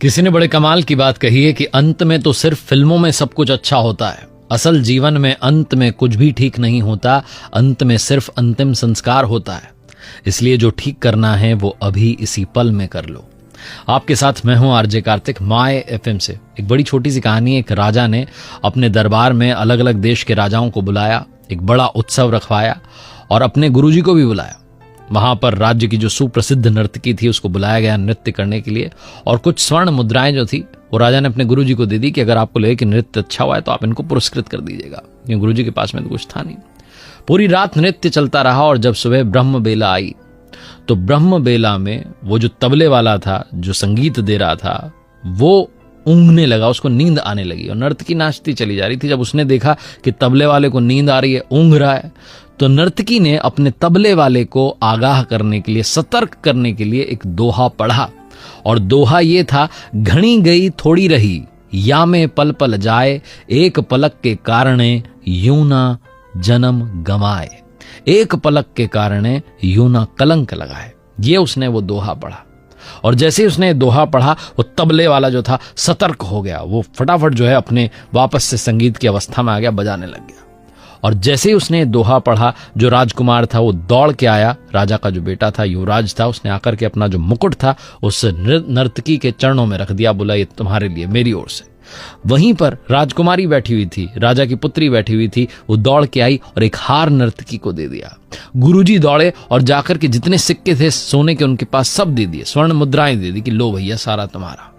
किसी ने बड़े कमाल की बात कही है कि अंत में तो सिर्फ फिल्मों में सब कुछ अच्छा होता है, असल जीवन में अंत में कुछ भी ठीक नहीं होता, अंत में सिर्फ अंतिम संस्कार होता है। इसलिए जो ठीक करना है वो अभी इसी पल में कर लो। आपके साथ मैं हूं आरजे कार्तिक, माय एफएम से। एक बड़ी छोटी सी कहानी। एक राजा ने अपने दरबार में अलग अलग देश के राजाओं को बुलाया, एक बड़ा उत्सव रखवाया और अपने गुरुजी को भी बुलाया। वहां पर राज्य की जो सुप्रसिद्ध नर्तकी थी उसको बुलाया गया नृत्य करने के लिए, और कुछ स्वर्ण मुद्राएं जो थी वो राजा ने अपने गुरुजी को दे दी कि अगर आपको लगे कि नृत्य अच्छा हुआ है तो आप इनको पुरस्कृत कर दीजिएगा, क्योंकि गुरुजी के पास में तो कुछ था नहीं। पूरी रात नृत्य चलता रहा और जब सुबह ब्रह्म बेला आई तो ब्रह्म बेला में वो जो तबले वाला था, जो संगीत दे रहा था, वो ऊँघने लगा, उसको नींद आने लगी और नर्तकी नाचती चली जा रही थी। जब उसने देखा कि तबले वाले को नींद आ रही है, ऊँघ रहा है, तो नर्तकी ने अपने तबले वाले को आगाह करने के लिए, सतर्क करने के लिए एक दोहा पढ़ा। और दोहा ये था, घणी गई थोड़ी रही, या में पल पल जाए, एक पलक के कारणे यूं ना जन्म गमाए, एक पलक के कारणे यूं ना कलंक लगाए। ये उसने वो दोहा पढ़ा, और जैसे ही उसने दोहा पढ़ा वो तबले वाला जो था सतर्क हो गया। वो फटाफट जो है अपने वापस से संगीत की अवस्था में आ गया, बजाने लग गया। और जैसे ही उसने दोहा पढ़ा, जो राजकुमार था वो दौड़ के आया, राजा का जो बेटा था, युवराज था, उसने आकर के अपना जो मुकुट था उस नर्तकी के चरणों में रख दिया, बोला ये तुम्हारे लिए मेरी ओर से। वहीं पर राजकुमारी बैठी हुई थी, राजा की पुत्री बैठी हुई थी, वो दौड़ के आई और एक हार नर्तकी को दे दिया। गुरुजी दौड़े और जाकर के जितने सिक्के थे सोने के उनके पास सब दे दिए, स्वर्ण मुद्राएं दे दी कि लो भैया सारा तुम्हारा।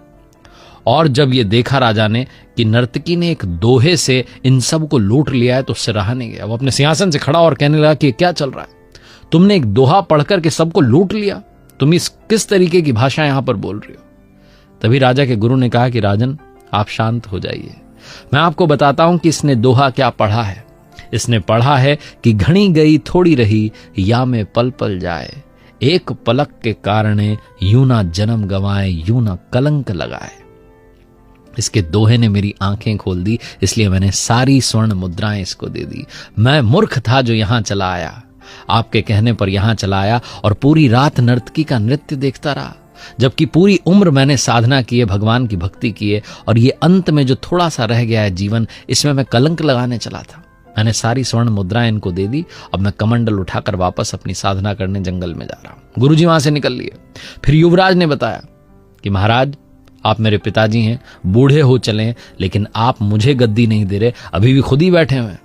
और जब ये देखा राजा ने कि नर्तकी ने एक दोहे से इन सब को लूट लिया है तो उससे रहा नहीं गया। वो अपने सिंहासन से खड़ा और कहने लगा कि क्या चल रहा है, तुमने एक दोहा पढ़कर के सबको लूट लिया, तुम इस किस तरीके की भाषा यहां पर बोल रही हो। तभी राजा के गुरु ने कहा कि राजन आप शांत हो जाइए, मैं आपको बताता हूं कि इसने दोहा क्या पढ़ा है। इसने पढ़ा है कि घणी गई थोड़ी रही, या में पल पल जाए, एक पलक के कारणे यूं ना जन्म गवाए, यूं ना कलंक लगाए। इसके दोहे ने मेरी आंखें खोल दी, इसलिए मैंने सारी स्वर्ण मुद्राएं इसको दे दी। मैं मूर्ख था जो यहां चला आया, आपके कहने पर यहां चला आया और पूरी रात नर्तकी का नृत्य देखता रहा, जबकि पूरी उम्र मैंने साधना की है, भगवान की भक्ति की है, और ये अंत में जो थोड़ा सा रह गया है जीवन, इसमें मैं कलंक लगाने चला था। मैंने सारी स्वर्ण मुद्राएं इनको दे दी, अब मैं कमंडल उठाकर वापस अपनी साधना करने जंगल में जा रहा हूं। गुरुजी वहां से निकल लिए। फिर युवराज ने बताया कि महाराज आप मेरे पिताजी हैं, बूढ़े हो चले, लेकिन आप मुझे गद्दी नहीं दे रहे, अभी भी खुद ही बैठे हुए हैं,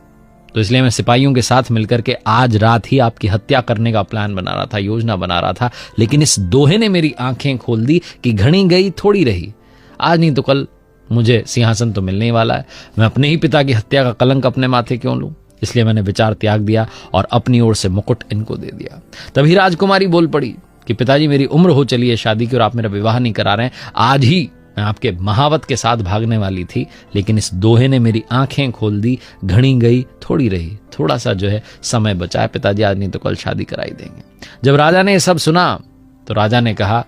तो इसलिए मैं सिपाहियों के साथ मिलकर के आज रात ही आपकी हत्या करने का प्लान बना रहा था, योजना बना रहा था। लेकिन इस दोहे ने मेरी आंखें खोल दी कि घणी गई थोड़ी रही, आज नहीं तो कल मुझे सिंहासन तो मिलने ही वाला है, मैं अपने ही पिता की हत्या का कलंक अपने माथे क्यों लूं। इसलिए मैंने विचार त्याग दिया और अपनी ओर से मुकुट इनको दे दिया। तभी राजकुमारी बोल पड़ी कि पिताजी मेरी उम्र हो चली है शादी की और आप मेरा विवाह नहीं करा रहे हैं, आज ही मैं आपके महावत के साथ भागने वाली थी, लेकिन इस दोहे ने मेरी आंखें खोल दी, घणी गई थोड़ी रही, थोड़ा सा जो है समय बचा है पिताजी, आज नहीं तो कल शादी कराई देंगे। जब राजा ने ये सब सुना तो राजा ने कहा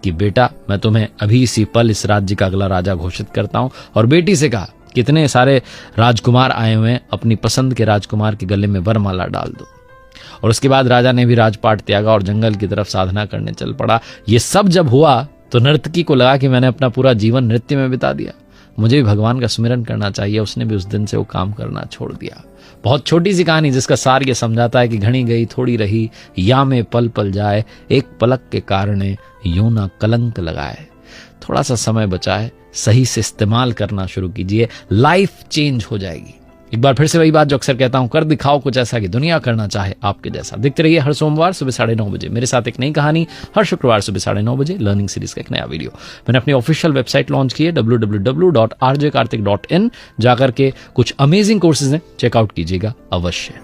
कि बेटा मैं तुम्हें अभी इसी पल इस राज्य का अगला राजा घोषित करता हूं। और बेटी से कहा कितने सारे राजकुमार आए हुए हैं, अपनी पसंद के राजकुमार के गले में वरमाला डाल दो। और उसके बाद राजा ने भी राजपाट त्यागा और जंगल की तरफ साधना करने चल पड़ा। ये सब जब हुआ तो नर्तकी को लगा कि मैंने अपना पूरा जीवन नृत्य में बिता दिया, मुझे भी भगवान का सुमिरन करना चाहिए। उसने भी उस दिन से वो काम करना छोड़ दिया। बहुत छोटी सी कहानी जिसका सार ये समझाता है कि घणी गई थोड़ी रही, या में पल पल जाए, एक पलक के कारणे यूं ना कलंक लगाए। थोड़ा सा समय बचाए, सही से इस्तेमाल करना शुरू कीजिए, लाइफ चेंज हो जाएगी। एक बार फिर से वही बात जो अक्सर कहता हूं, कर दिखाओ कुछ ऐसा कि दुनिया करना चाहे आपके जैसा। देखते रहिए हर सोमवार सुबह 9:30 बजे मेरे साथ एक नई कहानी, हर शुक्रवार सुबह 9:30 बजे लर्निंग सीरीज का एक नया वीडियो। मैंने अपनी ऑफिशियल वेबसाइट लॉन्च की है www.rjkartik.in, जाकर के कुछ अमेजिंग कोर्सेज हैं, चेकआउट कीजिएगा अवश्य।